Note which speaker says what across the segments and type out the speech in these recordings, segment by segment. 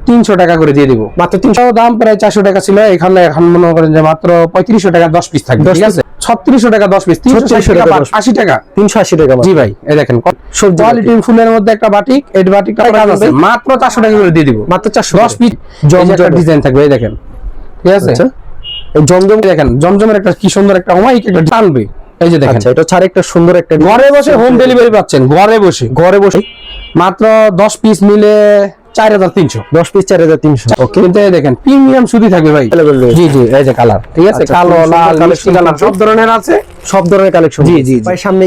Speaker 1: 300 টাকা করে দিয়ে দিব। মাত্র 300, দাম প্রায় 400 টাকা ছিল, এখানে এখন মনে করেন যে মাত্র 3500 টাকা 10 পিস থাকবে, ঠিক আছে? 3600 টাকা 10 পিস, 380 টাকা 80 টাকা
Speaker 2: 380 টাকা।
Speaker 1: জি ভাই, এই দেখেন কোয়ালিটি ফুলের মধ্যে একটা বাটিক, এই বাটিকটা কাজ আছে মাত্র 400 টাকা করে দিয়ে দিব।
Speaker 2: মাত্র 400,
Speaker 1: 10 পিস জমজম ডিজাইন থাকবে, এই দেখেন, ঠিক আছে?
Speaker 2: আচ্ছা, এই জমজম
Speaker 1: দেখেন, জমজমের একটা কি সুন্দর একটা অমাইক একটা টানবে, এই যে দেখেন।
Speaker 2: আচ্ছা, এটা ছাড়া একটা সুন্দর একটা
Speaker 1: ঘরে বসে হোম ডেলিভারি পাচ্ছেন, ঘরে বসে মাত্র 10 পিস নিলে 4300,
Speaker 2: 10 পিস 4300। ওকে,
Speaker 1: কিন্তু এই দেখেন প্রিমিয়াম সুতি থাকবে ভাই। জি জি, এই যে কালার, ঠিক আছে?
Speaker 2: আচ্ছা,
Speaker 1: কালো, লাল,
Speaker 2: মিষ্টি
Speaker 1: কালার সব ধরনের আছে,
Speaker 2: সব ধরনের কালেকশন।
Speaker 1: জি জি
Speaker 2: ভাই, সামনে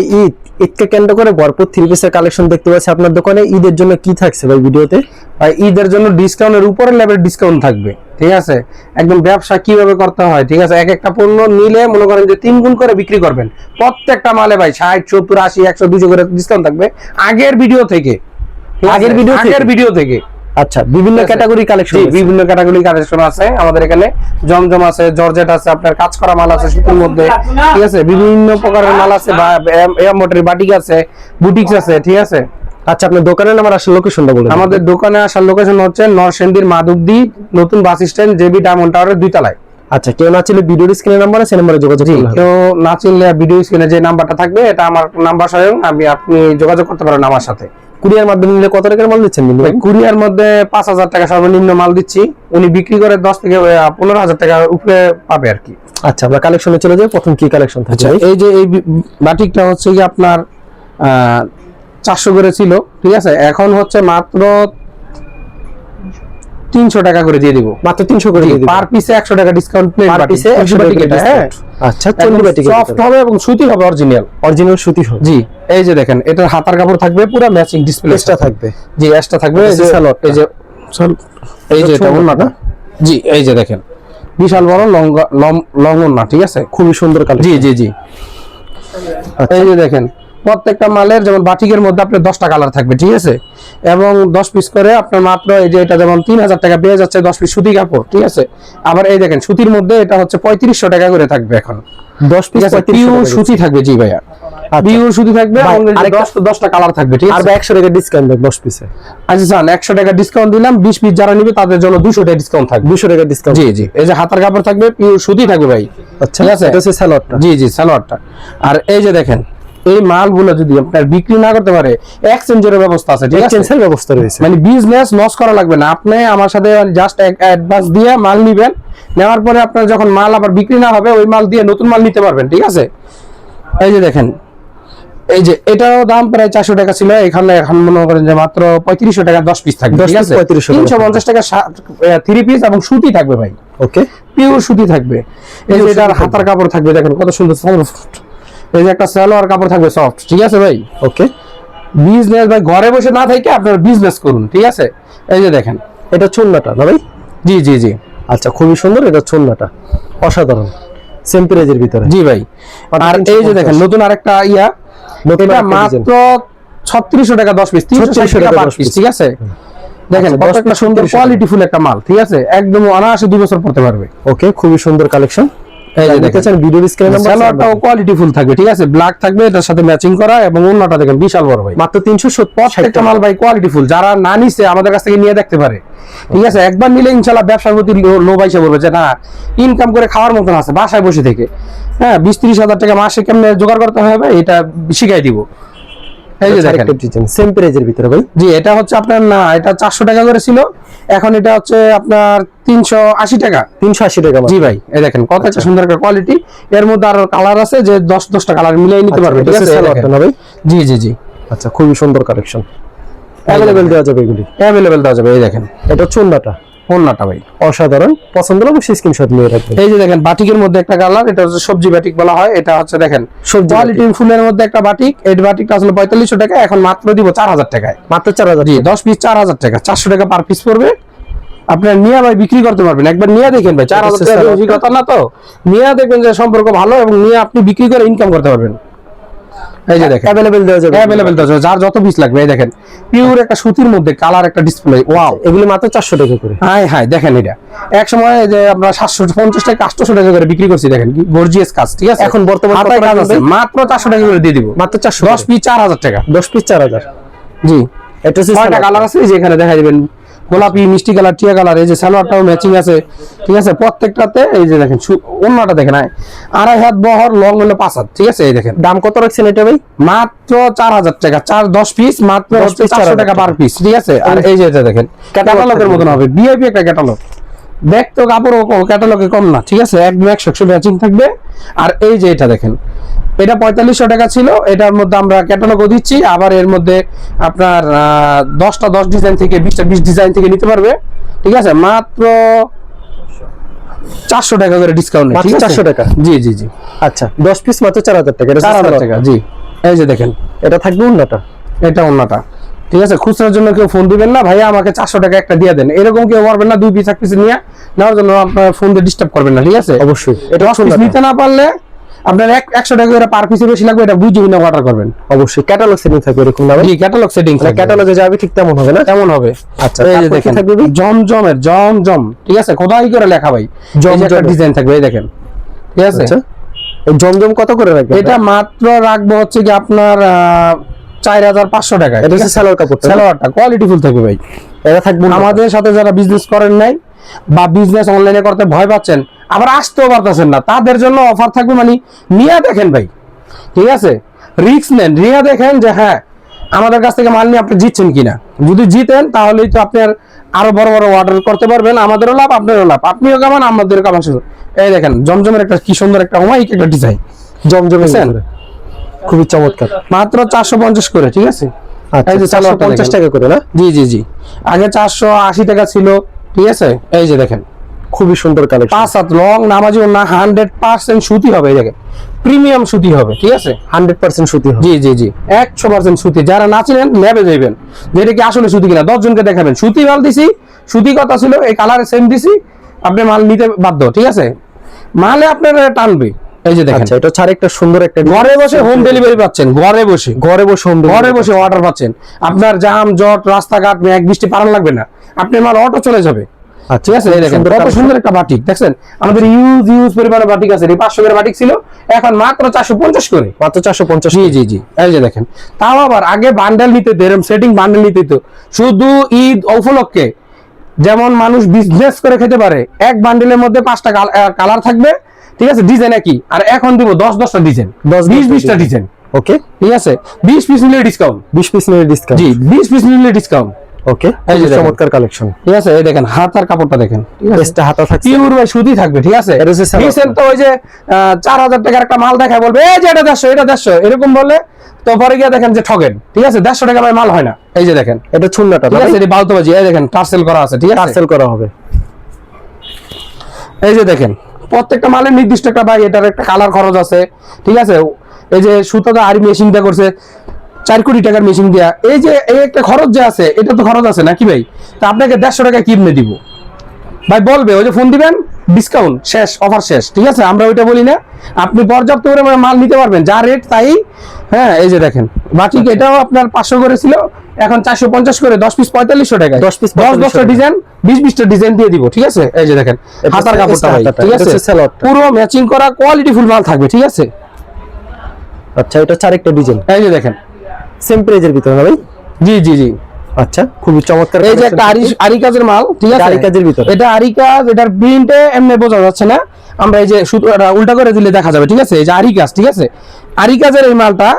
Speaker 2: ঈদকে কেন্দ্র করে ভরপুর 3 পিসের কালেকশন দেখতে পাচ্ছি আপনার দোকানে। ঈদের জন্য কি থাকছে ভাই ভিডিওতে?
Speaker 1: ভাই, ঈদের জন্য ডিসকাউন্টের উপরে লেভেল ডিসকাউন্ট থাকবে, ঠিক আছে? একদম ব্যবসা কিভাবে করতে হয়, ঠিক আছে? এক একটা পণ্য নিলে মনে করেন যে 3 গুণ করে বিক্রি করবেন। প্রত্যেকটা মালে ভাই 60, 70, 80, 100, 200 করে ডিসকাউন্ট থাকবে আগের ভিডিও থেকে, আগের ভিডিও থেকে।
Speaker 2: আচ্ছা, বিভিন্ন ক্যাটাগরি কালেকশন,
Speaker 1: বিভিন্ন ক্যাটাগরি কালেকশন আছে আমাদের এখানে। জমজম আছে, জর্জেট আছে, আপনার কাজ করা মাল আছে সুতির মধ্যে, ঠিক আছে? বিভিন্ন প্রকারের মাল আছে, বা মোটরের বাটিক আছে, বুটিক্স আছে, ঠিক আছে?
Speaker 2: আচ্ছা, আপনার দোকানের নাম আর আসল লোকেশনটা বলুন।
Speaker 1: আমাদের দোকানে আসার লোকেশন হচ্ছে নরসিংদীর মাধবদী নতুন বাস স্ট্যান্ড, জেবি ডায়মন্ড টাওয়ারের 2 তলায়।
Speaker 2: আচ্ছা, কেউ না চিনলে ভিডিওর স্ক্রিনের নাম্বার আছে, নাম্বারে যোগাযোগ করুন।
Speaker 1: কেউ না চিনলে ভিডিও স্ক্রিনে যে নাম্বারটা থাকবে, এটা আমার নাম্বার, স্বয়ং আপনি যোগাযোগ করতে পারেন আমার সাথে।
Speaker 2: কুরিয়ার মাধ্যমে নিলে কত টাকার মাল দিচ্ছেন?
Speaker 1: কুরিয়ার মধ্যে 5000 টাকা সর্বনিম্ন মাল দিচ্ছি, উনি বিক্রি করে 10 থেকে 15000 টাকার উপরে পাবে আর কি।
Speaker 2: আচ্ছা, আমরা কালেকশনে চলে যাই। প্রথম কি কালেকশন থাকছে?
Speaker 1: এই যে এই বাটিকটা হচ্ছে কি আপনার 400 করে ছিল, ঠিক আছে? এখন হচ্ছে মাত্র 300 টাকা করে দিয়ে দিব।
Speaker 2: মাত্র 300 করে দিয়ে দিবেন।
Speaker 1: পার পিসে 100 টাকা ডিসকাউন্ট,
Speaker 2: পার পিসে 100 টাকা। হ্যাঁ, আচ্ছা, চন্ডি বাটিক
Speaker 1: সফট হবে এবং সুতি হবে, অরিজিনাল
Speaker 2: সুতি হবে।
Speaker 1: জি, এই যে দেখেন, এটার হাতার কাপড় থাকবে পুরো ম্যাচিং, ডিসপ্লেটা থাকবে। জি, এক্সট্রা থাকবে। এই যে সালোয়ার, এই যে এটা ওন্নাটা। জি, এই যে দেখেন, বিশাল বড় লং ওন্না, ঠিক আছে?
Speaker 2: খুবই সুন্দর কালার।
Speaker 1: জি জি জি, এই যে দেখেন, প্রত্যেকটা মালের যেমন বাটিকের মধ্যে আপনার 10টা কালার থাকবে, ঠিক আছে? এবং 10 পিস করে আপনার মাত্র, এই যে এটা যেমন 3000 টাকা পেয়ে যাচ্ছে 10 পিস সুতি কাপড়, ঠিক আছে? আবার এই দেখেন, সুতির মধ্যে এটা হচ্ছে 3500 টাকা করে থাকবে এখন 10 পিস পিওর সুতি থাকবে। জি ভাইয়া, পিওর সুতি থাকবে, আর 10টা কালার থাকবে, ঠিক আছে?
Speaker 2: আর 100 টাকা ডিসকাউন্ট দেব 10 পিসে।
Speaker 1: আচ্ছা জান, 100 টাকা ডিসকাউন্ট দিলাম, 20 পিস যারা নিবে তাদের জন্য 200 টাকা ডিসকাউন্ট থাকবে।
Speaker 2: 200 টাকা ডিসকাউন্ট।
Speaker 1: জি জি, এই যে হাতার কাপড় থাকবে, পিওর সুতি থাকবে ভাই।
Speaker 2: আচ্ছা, এটা হচ্ছে সালোয়ারটা।
Speaker 1: জি জি, সালোয়ারটা। আর এই যে দেখেন, এই মালগুলো যদি আপনার বিক্রি না করতে পারে, এক্সচেঞ্জের ব্যবস্থা আছে, ঠিক আছে?
Speaker 2: এক্সচেঞ্জের ব্যবস্থা রয়েছে,
Speaker 1: মানে বিজনেস লস করা লাগবে না। আপনি আমার সাথে জাস্ট অ্যাডভান্স দিয়ে মাল নিবেন, নেওয়ার পরে আপনার যখন মাল আবার বিক্রি না হবে, ওই মাল দিয়ে নতুন মাল নিতে পারবেন, ঠিক আছে? এই যে দেখেন, এই যে এটারও দাম প্রায় 400 টাকা ছিল, এখানে এখন মনে করেন যে মাত্র 3500 টাকা 10 পিস থাকবে, ঠিক আছে? 350 টাকা 3 পিস এবং সুতি থাকবে ভাই।
Speaker 2: ওকে,
Speaker 1: পিওর সুতি থাকবে। এই যে এটার হাতার কাপড় থাকবে, দেখেন কত সুন্দর সফট। এই যে একটা সালোয়ার কাপড় থাকবে সফট, ঠিক আছে ভাই?
Speaker 2: ওকে,
Speaker 1: বিজনেস ভাই, ঘরে বসে না থেকে আপনারা বিজনেস করুন, ঠিক আছে? এই যে দেখেন,
Speaker 2: এটা চুন্নাটা না ভাই?
Speaker 1: জি জি জি।
Speaker 2: আচ্ছা, খুবই সুন্দর, এটা চুন্নাটা অসাধারণ, সেম প্রাইজের ভিতরে।
Speaker 1: জি ভাই। আর এই যে দেখেন, নতুন আরেকটা এটা মাত্র 3600 টাকা 10 পিস, 360 টাকা 5 পিস, ঠিক আছে? দেখেন কত একটা সুন্দর কোয়ালিটি ফুল একটা মাল, ঠিক আছে? একদম অনায়াসে 2 বছর পড়তে পারবে।
Speaker 2: ওকে, খুবই সুন্দর কালেকশন।
Speaker 1: এই যে দেখেন,
Speaker 2: ভিডিও স্ক্রিনে নাম্বার,
Speaker 1: সালোয়ারটাও কোয়ালিটি ফুল থাকবে, ঠিক আছে? ব্ল্যাক থাকবে, এটার সাথে ম্যাচিং করা, এবং ওন্নাটা দেখেন বিশাল বড় ভাই।
Speaker 2: মাত্র 370
Speaker 1: টাকা মাল ভাই, কোয়ালিটি ফুল। যারা না নিছে আমাদের কাছ থেকে নিয়ে দেখতে পারে, ঠিক আছে? একবার নিলে ইনশাআল্লাহ ব্যবসার প্রতি লোভ আইসা বলবে যে না, ইনকাম করে খাওয়ার মতন আছে বাসায় বসে থেকে। হ্যাঁ, 20-30 হাজার টাকা মাসে কেমনে জোগাড় করতে হবে এটা শিখাই দিব। এই যে দেখেন,
Speaker 2: সেম প্রাইজের ভিতরে ভাই।
Speaker 1: জি, এটা হচ্ছে আপনার, না এটা 400 টাকা করে ছিল, এখন এটা হচ্ছে আপনার 380 টাকা।
Speaker 2: 380 টাকা।
Speaker 1: জি ভাই, এই দেখেন কত একটা সুন্দর একটা কোয়ালিটি। এর মধ্যে আরো কালার আছে, যে 10টা কালার মিলিয়ে নিতে পারবে, ঠিক আছে?
Speaker 2: সালোয়ারটা না ভাই?
Speaker 1: জি জি জি।
Speaker 2: আচ্ছা, খুবই সুন্দর কালেকশন, अवेलेबल দেওয়া যাবে এগুলি,
Speaker 1: अवेलेबल দেওয়া যাবে। এই দেখেন,
Speaker 2: এটা চুন্নাটা,
Speaker 1: ওন্নাটা ভাই
Speaker 2: অসাধারণ। পছন্দ হলে অবশ্যই স্ক্রিনশট নিয়ে রাখবেন।
Speaker 1: এই যে দেখেন, বাটিকের মধ্যে একটা কালার, এটা হচ্ছে সবজি বাটিক বলা হয়। এটা হচ্ছে দেখেন, কোয়ালিটি ফুলের মধ্যে একটা বাটিক। এই বাটিকটা আসলে 4500 টাকা, এখন মাত্র দিব 4000 টাকায়।
Speaker 2: মাত্র 4000।
Speaker 1: জি, 10 পিস 4000 টাকা, 400 টাকা পার পিস পড়বে। আপনার নিয়ে ভাই বিক্রি করতে পারবেন, একবার নিয়ে দেখেন ভাই। 4000 টাকা বেশি কথা না তো, নিয়ে দেখবেন যে সম্পর্ক ভালো, এবং নিয়ে আপনি বিক্রি করে ইনকাম করতে পারবেন। এই যে দেখেন,
Speaker 2: अवेलेबल দেওয়া যাবে,
Speaker 1: अवेलेबल দেওয়া যাবে, যার যত পিস লাগবে। এই দেখেন, পিওর একটা সুতির মধ্যে কালার একটা ডিসপ্লে, ওয়াও।
Speaker 2: এগুলি মাত্র 400 টাকা করে।
Speaker 1: হাই হাই, দেখেন এটা এক সময় যে আমরা 750 টাকা 800 টাকা করে বিক্রি করছি, দেখেন কি গর্জিয়াস কাজ, ঠিক আছে?
Speaker 2: এখন বর্তমানে
Speaker 1: মাত্র 400 টাকা করে দিয়ে দিব,
Speaker 2: মাত্র 400।
Speaker 1: 10 পিস 4000 টাকা,
Speaker 2: 10 পিস 4000।
Speaker 1: জি।
Speaker 2: এটা হচ্ছে
Speaker 1: 6টা কালার আছে, যে এখানে দেখা দিবেন গোলাপি, মিষ্টি কালার, টিয়া কালার, এই যে সালোয়ারটাও ম্যাচিং আছে, ঠিক আছে। প্রত্যেকটাতে এই যে দেখেন অন্যটা দেখেন, 2.5 হাত বহর, লং হলো 5 হাত, ঠিক আছে। এই দেখেন
Speaker 2: দাম কত রাখছেন এটা ভাই?
Speaker 1: মাত্র 4000 টাকা, 10 পিস মাত্র 400 টাকা পার পিস, ঠিক আছে। আর এই যে এটা দেখেন ক্যাটালগের মতন হবে, ভিআইপি একটা ক্যাটালগ, দেখতো কাপড় ক্যাটালগে কম না, ঠিক আছে। একদম 100 ম্যাচিং থাকবে। আর এই যে এটা দেখেন, এটা 4500 টাকা ছিল, এটার মধ্যে আমরা ক্যাটালগও দিচ্ছি। আবার এর মধ্যে আপনার 10টা 10 ডিজাইন থেকে 20টা 20 ডিজাইন থেকে নিতে পারবে, ঠিক আছে। মাত্র 400 টাকা করে ডিসকাউন্ট, ঠিক আছে।
Speaker 2: 400 টাকা,
Speaker 1: জি জি জি।
Speaker 2: আচ্ছা 10 পিস মাত্র 4000 টাকা, এটা
Speaker 1: 4000 টাকা, জি। এই যে দেখেন
Speaker 2: এটা থাকবে উন্নটা,
Speaker 1: এটা অন্যটা, ঠিক আছে। খুচরার জন্য কেউ ফোন দিবেন না, ভাইয়া আমাকে 400 টাকা একটা দিয়ে দেন, এরকম কেউ পারবেন না। 2 পিস 1 পিস নিয়ে নেওয়ার জন্য আপনার ফোন দিয়ে ডিস্টার্ব করবেন না, ঠিক আছে।
Speaker 2: অবশ্যই
Speaker 1: এটা 10 পিস নিতে না পারলে আপনার 100 টাকা করে পার পিসে বেশি লাগবে, এটা বুঝে কিনে অর্ডার করবেন।
Speaker 2: অবশ্যই ক্যাটালগ সেটিং থাকবে এরকম না ভাই?
Speaker 1: জি, ক্যাটালগ সেটিং
Speaker 2: মানে ক্যাটালগে যাবে ঠিক তেমন হবে না?
Speaker 1: তেমন হবে।
Speaker 2: আচ্ছা
Speaker 1: এই যে
Speaker 2: তারপর কি
Speaker 1: দেখেন
Speaker 2: থাকবে ভাই?
Speaker 1: জমজমের জমজম, ঠিক আছে, খোদাই করে লেখা ভাই, জমজমের ডিজাইন থাকবে, এই দেখেন, ঠিক আছে।
Speaker 2: আচ্ছা এই জমজম কত করে রাখবেন?
Speaker 1: এটা মাত্র রাখবো হচ্ছে কি আপনার 4500 টাকা।
Speaker 2: এটা হচ্ছে সালোয়ার কাপড়টা,
Speaker 1: সালোয়ারটা কোয়ালিটি ফুল থাকবে ভাই।
Speaker 2: এটা থাকবে
Speaker 1: আমাদের সাথে যারা বিজনেস করেন নাই বা বিজনেস অনলাইনে করতে ভয় পাচ্ছেন, আবার আসতেও পারতেছেন না, তাদের জন্য অফার থাকবে। মানে নিয়ে দেখেন ভাই, ঠিক আছে, রিস্ক নেন, নিয়ে দেখেন যে হ্যাঁ আমাদের কাছ থেকে মাল নিয়ে আপনি জিতছেন কিনা। যদি জিতেন তাহলেই তো আপনার আরো বড় বড় অর্ডার করতে পারবেন, আমাদেরও লাভ, আপনারও লাভ, আপনিও কামান, আমাদেরও কামান। এই দেখেন জমজমের একটা কি সুন্দর একটা অমায়িক একটা ডিজাইন,
Speaker 2: জমজমের খুবই চমৎকার,
Speaker 1: মাত্র 450 করে, ঠিক আছে।
Speaker 2: এই যে 450 টাকা করে না?
Speaker 1: জি জি জি, আগে 480 টাকা ছিল, ঠিক আছে। এই যে দেখেন
Speaker 2: খুবই সুন্দর কালেকশন,
Speaker 1: 5 হাত লং, নামাজি ওন্না, 100% সুতি হবে, এই দেখেন প্রিমিয়াম সুতি হবে, ঠিক আছে।
Speaker 2: 100% সুতি হবে।
Speaker 1: জি জি জি, 100% সুতি। যারা না চিনেন নেবে যাইবেন যেটা কি আসলে সুতি কিনা, 10 জনকে দেখাবেন সুতি মাল দিছি, সুতি কথা ছিল, এই কালারে সেম দিছি, আপনি মাল নিতে বাধ্য, ঠিক আছে। মালে আপনার টানবে। এই যে দেখেন,
Speaker 2: আচ্ছা এটা ছাড়া একটা সুন্দর একটা
Speaker 1: ঘরে বসে হোম ডেলিভারি পাচ্ছেন, ঘরে বসে ঘরে বসে অর্ডার পাচ্ছেন। আপনার জাম জট রাস্তাঘাট মেঘ বৃষ্টি পালন লাগবে না, আপনার মাল অটো চলে যাবে, ঠিক আছে। এই দেখেন কত সুন্দর একটা বাটিক, দেখছেন আমাদের ইউজ পরিমাণে বাটিক আছে। 500 করে বাটিক ছিল, এখন মাত্র 450 করে,
Speaker 2: মাত্র 450।
Speaker 1: জি জি জি। এই যে দেখেন, তাও আবার আগে বান্ডেল নিতে তো, এরকম সেটিং বান্ডেল নিতে তো, শুধু ঈদ উপলক্ষে যেমন মানুষ বিজনেস করে খেতে পারে, এক বান্ডেলের মধ্যে 5টা কালার থাকবে, ঠিক আছে, ডিজাইন একই। আর এখন দিব 10-10টা ডিজাইন, 20-20টা ডিজাইন,
Speaker 2: ওকে,
Speaker 1: ঠিক আছে। 20 পিস নিলে ডিসকাউন্ট,
Speaker 2: 20 পিস নিলে ডিসকাউন্ট,
Speaker 1: জি 20 পিস নিলে ডিসকাউন্ট,
Speaker 2: ওকে।
Speaker 1: এই যে
Speaker 2: চমৎকার কালেকশন,
Speaker 1: ঠিক আছে। এই দেখেন হাতার কাপড়টা দেখেন, ঠিক আছে,
Speaker 2: বেস্টটা হাতা থাকছে,
Speaker 1: পিওর ভাই সুতি থাকবে, ঠিক আছে। রিসেন্ট তো ওই যে 4000 টাকার একটা মাল দেখায় বলবে এই যে এটা 150, এটা 150 এরকম বলে, তো পরে গিয়ে দেখেন যে ঠগেন, ঠিক আছে। 150 টাকা ভাই মাল হয় না। এই যে দেখেন
Speaker 2: এটা ছুন্নাটা,
Speaker 1: ঠিক আছে, এটা বালতোবাজি। এই দেখেন টার্সেল করা আছে, ঠিক আছে,
Speaker 2: টার্সেল করা হবে।
Speaker 1: এই যে দেখেন প্রত্যেকটা মালের নির্দিষ্ট একটা ভাই এটার একটা কালার খরচ আছে, ঠিক আছে। এই যে সুতোটা আরি মেশিনটা করছে 4 কোটি টাকার মেশিন দিয়া, এই যে এই একটা খরচ যে আছে, এটা তো খরচ আছে নাকি ভাই। তা আপনাকে 150 টাকা কিনে দিব ভাই, বলবে ওই যে ফোন দিবেন ডিসকাউন্ট শেষ, অফার শেষ, ঠিক আছে। আমরা ওইটা বলি না, আপনি পর্যাপ্ত পরিমাণে মাল নিতে পারবেন, যা রেট তাই। হ্যাঁ এই যে দেখেন বাটিক, এটাও আপনার 500 করে ছিল, এখন 450 করে, 10 পিস 4500 টাকা,
Speaker 2: 10 পিস
Speaker 1: 10-10টা ডিজাইন, 20-20টা ডিজাইন দিয়ে দিব, ঠিক আছে। এই যে দেখেন হাতার কাপড়টা ভাই, ঠিক আছে, পুরো ম্যাচিং করা কোয়ালিটি ফুল মাল থাকবে, ঠিক আছে।
Speaker 2: আচ্ছা এটা আরেকটা ডিজাইন,
Speaker 1: এই যে দেখেন
Speaker 2: সেম প্রাইজের ভিতরে না ভাই?
Speaker 1: জি জি জি।
Speaker 2: আচ্ছা খুবই চমৎকার,
Speaker 1: এই যে একটা আরি কাজের মাল, ঠিক আছে,
Speaker 2: আরি কাজের ভিতরে, এটা
Speaker 1: আরি কাজ, এটার প্রিন্টে এমনি বোঝা যাচ্ছে না, আমরা এই যে সুতোটা উল্টা করে দিলে দেখা যাবে, ঠিক আছে। এই যে আরি কাজ, ঠিক আছে, আরি কাজের এই মালটা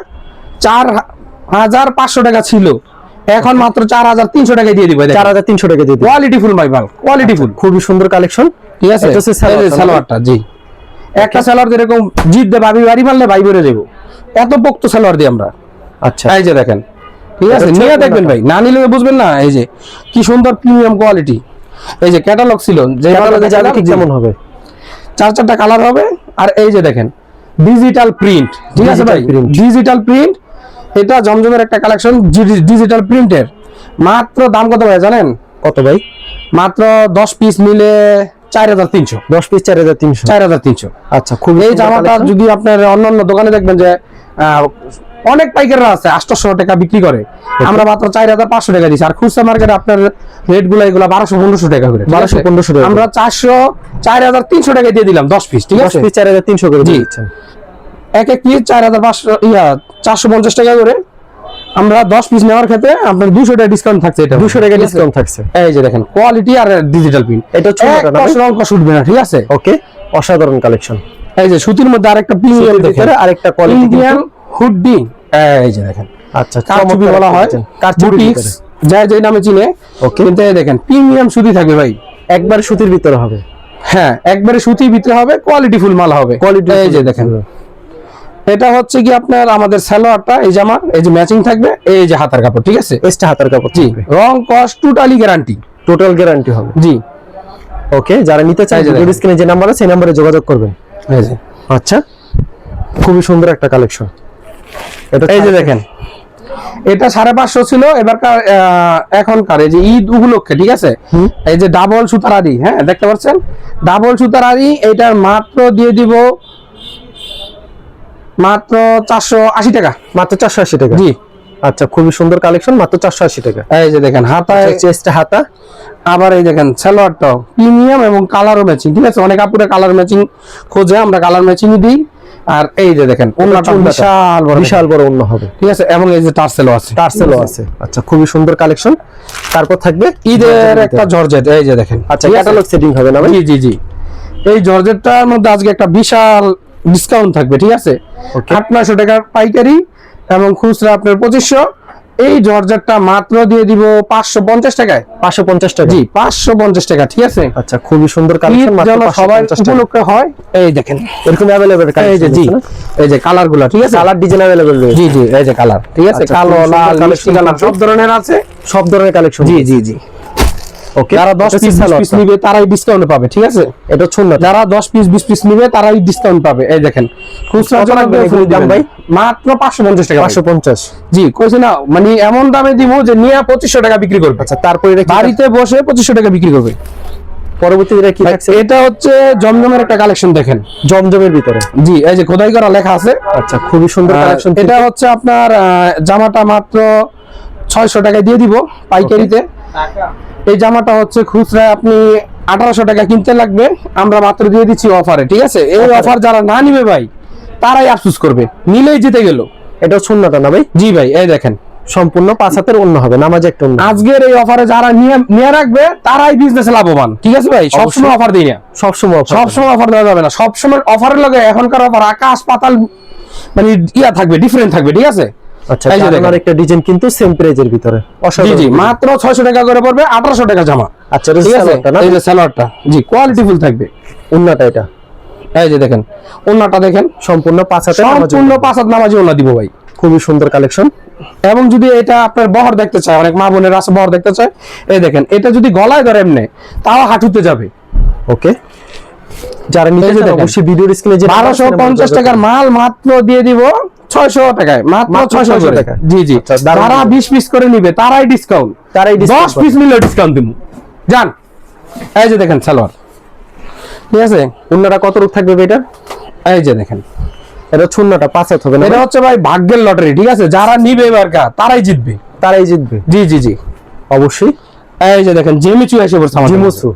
Speaker 1: 4500 টাকা ছিল, এখন মাত্র 4300 টাকায় দিয়ে দিব।
Speaker 2: 4300 টাকা দিয়ে দিব,
Speaker 1: কোয়ালিটি ফুল ভাই মাল, কোয়ালিটি ফুল,
Speaker 2: খুবই সুন্দর কালেকশন,
Speaker 1: ঠিক আছে।
Speaker 2: এটা হচ্ছে
Speaker 1: সালোয়ারটা, জি একটা সালোয়ার এরকম জিদ দে ভাবি বাড়ি মারলে ভাই বেড়ে যাবো, এত পোক্ত সালোয়ার দিই আমরা।
Speaker 2: আচ্ছা
Speaker 1: এই যে দেখেন, ঠিক আছে, নিয়ে দেখবেন ভাই, না নিলে বুঝবেন না। এই যে কি সুন্দর প্রিমিয়াম কোয়ালিটি। এই যে ক্যাটালগ ছিল, যে
Speaker 2: ক্যাটালগে যাবে ঠিক কেমন হবে,
Speaker 1: 4-4টা কালার হবে। আর এই যে দেখেন ডিজিটাল প্রিন্ট, ঠিক আছে ভাই, ডিজিটাল প্রিন্ট, এটা জমজমের একটা কালেকশন ডিজিটাল প্রিন্টের। মাত্র দাম কত ভাই জানেন?
Speaker 2: কত ভাই?
Speaker 1: মাত্র 10 পিস নিলে 4300,
Speaker 2: 10 পিস 4300,
Speaker 1: 4300।
Speaker 2: আচ্ছা খুব।
Speaker 1: এই জামাটা যদি আপনার অন্যান্য দোকানে দেখবেন যে অনেক পাইকাররা আছে 800 টাকা বিক্রি করে, আমরা মাত্র 4500 টাকা দিচ্ছি। আর খুচরা মার্কেটে আপনার রেট গুলো এগুলো 1200-1500 টাকা করে,
Speaker 2: 1200-1500 টাকা,
Speaker 1: আমরা 4300 টাকা দিয়ে দিলাম 10 পিস, ঠিক আছে।
Speaker 2: 10 পিস 4300 করে দিচ্ছেন,
Speaker 1: এক এক পিস 4500 450 টাকা করে, আমরা 10 পিস নেওয়ার ক্ষেত্রে আপনার 200 টাকা ডিসকাউন্ট থাকছে। এটা
Speaker 2: 200 টাকা ডিসকাউন্ট থাকছে।
Speaker 1: এই যে দেখেন কোয়ালিটি আর ডিজিটাল প্রিন্ট,
Speaker 2: এটা ছোট না ভাই?
Speaker 1: রং কষ উঠবে না, ঠিক আছে।
Speaker 2: ওকে, অসাধারণ কালেকশন।
Speaker 1: এই যে সুতির মধ্যে আরেকটা প্রিমিয়াম দেখেন,
Speaker 2: আরেকটা কোয়ালিটি
Speaker 1: ইন্ডিয়ান হুডি। এই যে দেখেন
Speaker 2: আচ্ছা,
Speaker 1: কারচুপি বলা হয়, বুটিক্স যাই যাই নামে চিনে।
Speaker 2: ওকে,
Speaker 1: কিন্তু এই দেখেন প্রিমিয়াম সুতি থাকবে ভাই,
Speaker 2: একবারে সুতির ভিতরে হবে।
Speaker 1: হ্যাঁ একবারে সুতির ভিতরে হবে, কোয়ালিটি ফুল মাল হবে। এই যে দেখেন এটা হচ্ছে কি আপনার আমাদের সালোয়ারটা, এই জামার এই যে ম্যাচিং থাকবে, এই যে হাতার কাপড়, ঠিক আছে।
Speaker 2: এক্সট্রা হাতার কাপড়,
Speaker 1: জি রং cost totally guarantee,
Speaker 2: total guarantee হবে।
Speaker 1: জি
Speaker 2: ওকে, যারা নিতে চায় ভিডিও স্ক্রিনে যে নাম্বার আছে সেই নম্বরে যোগাযোগ করবেন।
Speaker 1: এই যে
Speaker 2: আচ্ছা, খুবই সুন্দর একটা কালেকশন। এটা
Speaker 1: এই যে দেখেন এটা 550 ছিল এবারকার, এখনকার এই যে ঈদ উপলক্ষে, ঠিক আছে। এই যে ডাবল সুতার আদি, হ্যাঁ দেখতে পাচ্ছেন ডাবল সুতার আদি, এটার মাত্র দিয়ে দিব মাত্র 480 টাকা।
Speaker 2: মাত্র 480 টাকা?
Speaker 1: জি
Speaker 2: আচ্ছা, খুবই সুন্দর কালেকশন, মাত্র 480 টাকা।
Speaker 1: এই যে দেখেন হাতায়
Speaker 2: চেস্ট হাতা,
Speaker 1: আবার এই দেখেন সালোয়ারটাও প্রিমিয়াম এবং কালারও ম্যাচিং, ঠিক আছে। অনেক আপুরা কালার ম্যাচিং খোঁজে, আমরা কালার ম্যাচিং দিই। আর এই যে দেখেন ওন্নাটা বিশাল বড়,
Speaker 2: বিশাল বড় ওন্না হবে,
Speaker 1: ঠিক আছে। এবং এই যে টার্সেলও আছে,
Speaker 2: টার্সেলও আছে। আচ্ছা, খুবই সুন্দর কালেকশন। তারপর থাকবে
Speaker 1: ঈদের একটা জর্জেট, এই যে দেখেন।
Speaker 2: আচ্ছা, ক্যাটালগ সেটিং হবে না ভাই?
Speaker 1: জি জি জি, এই জর্জেটটার মধ্যে আজকে একটা বিশাল ডিসকাউন্ট থাকবে, ঠিক আছে। 800 টাকার পাইকারি এবং খুচরা আপনার 2500। এই জর্জেটটা মাত্র দিয়ে দিব 550 টাকায়।
Speaker 2: 550 টাকা?
Speaker 1: জি 550 টাকা, ঠিক আছে।
Speaker 2: আচ্ছা, খুবই সুন্দর কালেকশন, মাত্র 550 টাকা।
Speaker 1: উপলক্ষে হয় এই দেখেন
Speaker 2: এরকম अवेलेबल
Speaker 1: এই যে
Speaker 2: কালেকশন।
Speaker 1: জি এই যে কালারগুলো, ঠিক আছে।
Speaker 2: কালার ডিজাইন अवेलेबल রয়েছে?
Speaker 1: জি জি এই যে কালার, ঠিক আছে।
Speaker 2: আচ্ছা,
Speaker 1: কালো,
Speaker 2: খুব সুন্দর
Speaker 1: লাল,
Speaker 2: কালেকশন
Speaker 1: মিষ্টি কালার সব ধরনের আছে,
Speaker 2: সব ধরনের কালেকশন।
Speaker 1: জি জি জি।
Speaker 2: ওকে,
Speaker 1: যারা 10 পিস 20 পিস নিবে তারাই ডিসকাউন্ট পাবে, ঠিক আছে।
Speaker 2: এটা হচ্ছে না,
Speaker 1: যারা 10 পিস 20 পিস নিবে তারাই ডিসকাউন্ট পাবে। এই দেখেন খুচরা
Speaker 2: কত লাগবে এগুলোর দাম ভাই?
Speaker 1: মাত্র 550 টাকা।
Speaker 2: 550?
Speaker 1: জি কইছে না, মানে এমন দামে দিব যে নিয়ে 2500 টাকা বিক্রি করবে।
Speaker 2: আচ্ছা, তারপরে এটা কি
Speaker 1: বাড়িতে বসে 2500 টাকা বিক্রি করবে।
Speaker 2: পরবর্তীতে এটা কি থাকছে?
Speaker 1: এটা হচ্ছে জমজমের একটা কালেকশন দেখেন,
Speaker 2: জমজমের ভিতরে।
Speaker 1: জি এই যে খোদাই করা লেখা আছে।
Speaker 2: আচ্ছা, খুবই সুন্দর কালেকশন।
Speaker 1: এটা হচ্ছে আপনার জামাটা মাত্র 600 টাকায় দিয়ে দিব পাইকারিতে। এই জামাটা হচ্ছে খুচরা আপনি 1800 টাকা কিনতে লাগবে, আমরা মাত্র দিয়ে দিচ্ছি অফারে, ঠিক আছে। এই অফার যারা না নিবে ভাই তারাই আফসোস করবে, নিলেই জিতে গেল।
Speaker 2: এটা সুন্নাটা না ভাই?
Speaker 1: জি ভাই এই দেখেন
Speaker 2: সম্পূর্ণ 5 হাতের ওন্না হবে, নামাজ একটা ওন্না।
Speaker 1: আজকের এই অফারে যারা নিয়ে রাখবে তারাই বিজনেসে লাভবান, ঠিক আছে ভাই। সবসময় অফার দিই না,
Speaker 2: সবসময়
Speaker 1: সবসময় অফার দেওয়া যাবে না। সবসময় অফারের লগে এখনকার অফার আকাশ পাতাল, মানে ইয়া থাকবে, ডিফারেন্ট থাকবে, ঠিক আছে।
Speaker 2: আচ্ছা, আর একটা ডিজাইন কিন্তু সেম প্রাইজের ভিতরে।
Speaker 1: জি জি মাত্র 600 টাকা করে পড়বে, 1800 টাকা জামা।
Speaker 2: আচ্ছা,
Speaker 1: ঠিক আছে। এই যে সালোয়ারটা জি কোয়ালিটি ফুল থাকবে।
Speaker 2: ওন্নাটা এটা
Speaker 1: এই যে দেখেন ওন্নাটা দেখেন,
Speaker 2: সম্পূর্ণ 5 হাতের নামাজ,
Speaker 1: সম্পূর্ণ 5 হাত নামাজি ওন্না দিব ভাই।
Speaker 2: খুবই সুন্দর কালেকশন।
Speaker 1: এবং যদি এটা আপনার বহর দেখতে চায়, অনেক মা বোনের আছে বহর দেখতে চায়, এই দেখেন এটা যদি গলায় ধরে এমনি তাও হাঁটুতে যাবে।
Speaker 2: ওকে, যারা নিতে চান অবশ্যই ভিডিওর স্ক্রিনে যে
Speaker 1: 1250 টাকার মাল মাত্র দিয়ে দিব 600 টাকায়, মাত্র 600 টাকা। জি জি, যারা 20 পিস করে নিবে তারাই ডিসকাউন্ট, 10 পিস নিলে ডিসকাউন্ট দিব। জান এই যে দেখেন সালোয়ার, ঠিক আছে।
Speaker 2: ওন্নাটা কত রূপ থাকবে এটা?
Speaker 1: এই যে দেখেন
Speaker 2: এটা সুন্নাটা 5 হাত হবে না?
Speaker 1: এটা হচ্ছে ভাই ভাগ্যের লটারি, ঠিক আছে। যারা নিবে এবারকার তারাই জিতবে,
Speaker 2: তারাই জিতবে।
Speaker 1: জি জি জি
Speaker 2: অবশ্যই।
Speaker 1: এই যে দেখেন জেমিচু এসে পড়ছে আমাদের,
Speaker 2: জিমুসু।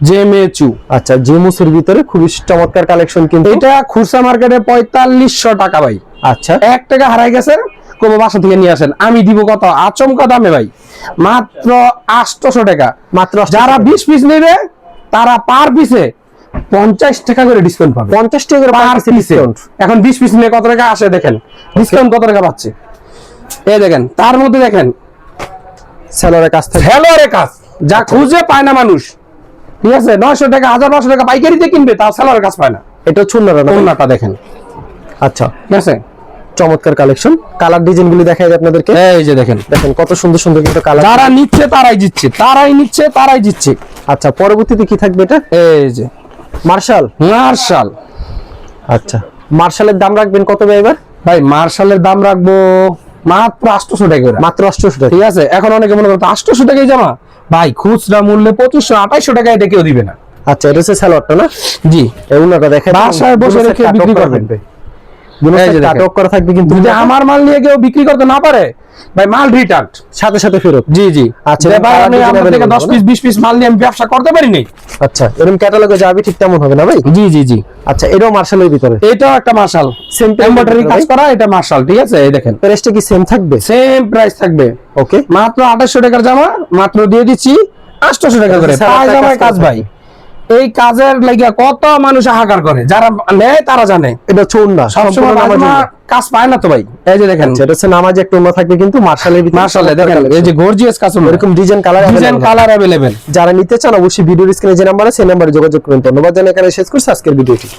Speaker 1: জেমিচু।
Speaker 2: আচ্ছা, জিমুসুর ভিতরে খুবই চমৎকার কালেকশন কিন্তু।
Speaker 1: এটা খুচরা মার্কেটে 4500 টাকা ভাই।
Speaker 2: আচ্ছা,
Speaker 1: 1 টাকা হারাই গেছে, কোবো বাসা থেকে নিয়ে আসেন, আমি দিব কত আচমকা দামে ভাই, মাত্র 800 টাকা।
Speaker 2: মাত্র
Speaker 1: যারা 20 পিস নেবে তারা পার পিসে 50 টাকা করে ডিসকাউন্ট পাবে।
Speaker 2: 50 টাকা করে
Speaker 1: পার পিসে
Speaker 2: ডিসকাউন্ট।
Speaker 1: এখন 20 পিস নিয়ে কত টাকা আসে দেখেন, ডিসকাউন্ট কত টাকা পাচ্ছে। এই দেখেন তার মধ্যে দেখেন
Speaker 2: সেলরের কাছ থেকে
Speaker 1: সেলরের কাজ যা খুঁজে পায় না মানুষ, ঠিক আছে। 900 টাকা 1900 টাকা পাইকারিতে কিনবে, তাও সেলরের কাজ পায় না।
Speaker 2: এটা সুন্নাটা না?
Speaker 1: ওন্নাটা দেখেন।
Speaker 2: আচ্ছা,
Speaker 1: ঠিক আছে,
Speaker 2: চমৎকার কালেকশন। কালার ডিজাইন গুলি দেখাই যায় আপনাদেরকে।
Speaker 1: এই যে দেখেন
Speaker 2: দেখেন কত সুন্দর সুন্দর কিন্তু কালার।
Speaker 1: যারা নিচ্ছে তারাই জিতছে, তারাই নিচ্ছে তারাই জিতছে।
Speaker 2: আচ্ছা, পরবর্তীতে কি থাকবে এটা?
Speaker 1: এই যে
Speaker 2: মার্শাল।
Speaker 1: মার্শাল।
Speaker 2: আচ্ছা, মার্শালের দাম রাখবেন কত ভাই এবার?
Speaker 1: ভাই মার্শালের দাম রাখবো মাত্র 800 টাকা করে।
Speaker 2: মাত্র 800 টাকা?
Speaker 1: ঠিক আছে। এখন অনেকে মনে করতো 800 টাকায় জামা, ভাই খুচরা মূল্যে 2500-2800 টাকায় এটা কেউ দিবে না।
Speaker 2: আচ্ছা, এটা হচ্ছে সালোয়ারটা না?
Speaker 1: জি,
Speaker 2: এগুলোটা দেখেন
Speaker 1: বাসায় বসে রেখে বিক্রি করবেন।
Speaker 2: কাটক করা থাকবে কিন্তু।
Speaker 1: যদি আমার মাল নিয়ে কেউ বিক্রি করতে না পারে ভাই মাল রিটার্ন
Speaker 2: সাথে সাথে ফেরত।
Speaker 1: জি জি।
Speaker 2: আচ্ছা,
Speaker 1: যে ভাই
Speaker 2: আর
Speaker 1: আমি
Speaker 2: ডিজাইন
Speaker 1: আপনার থেকে
Speaker 2: available
Speaker 1: 10 পিস 20 পিস মাল নিয়ে আমি ব্যবসা করতে পারি নাই।
Speaker 2: আচ্ছা, এরকম ক্যাটালগে যাবে ঠিক তেমন হবে না ভাই?
Speaker 1: জি জি জি।
Speaker 2: আচ্ছা, এটাও মার্শালের ভিতরে,
Speaker 1: এটাও একটা মার্শাল
Speaker 2: সেম
Speaker 1: এমব্রয়ডারি কাজ করা, এটা মার্শাল, ঠিক আছে? এই দেখেন
Speaker 2: প্রাইসটা কি সেম থাকবে?
Speaker 1: সেম প্রাইস থাকবে।
Speaker 2: ওকে,
Speaker 1: মাত্র 2800 টাকার জামা মাত্র দিয়ে দিচ্ছি 800 টাকা করে।
Speaker 2: সারা টাকা
Speaker 1: পায়জামায় কাজ
Speaker 2: কাজ
Speaker 1: ভাই, এই কাজের লাগিয়া কত মানুষ হাহাকার করে, যারা নেয় তারা জানে।
Speaker 2: এটা চুন্না
Speaker 1: সবসময় পায়জামা কাজ পায় না তো ভাই। এই যে দেখেন
Speaker 2: এটা হচ্ছে নামাজে একটা উন্না থাকবে, কিন্তু মার্শালের ভিতরে
Speaker 1: মার্শাল দেখেন, এই যে গর্জিয়াস কাজ,
Speaker 2: এরকম ডিজাইন
Speaker 1: কালার अवेलेबल।
Speaker 2: যারা নিতে চান অবশ্যই ভিডিওর স্ক্রিনে যে নাম্বার আছে সেই নাম্বারে যোগাযোগ করুন। ধন্যবাদ জানিয়ে এখানে শেষ করছি আজকের ভিডিওটি।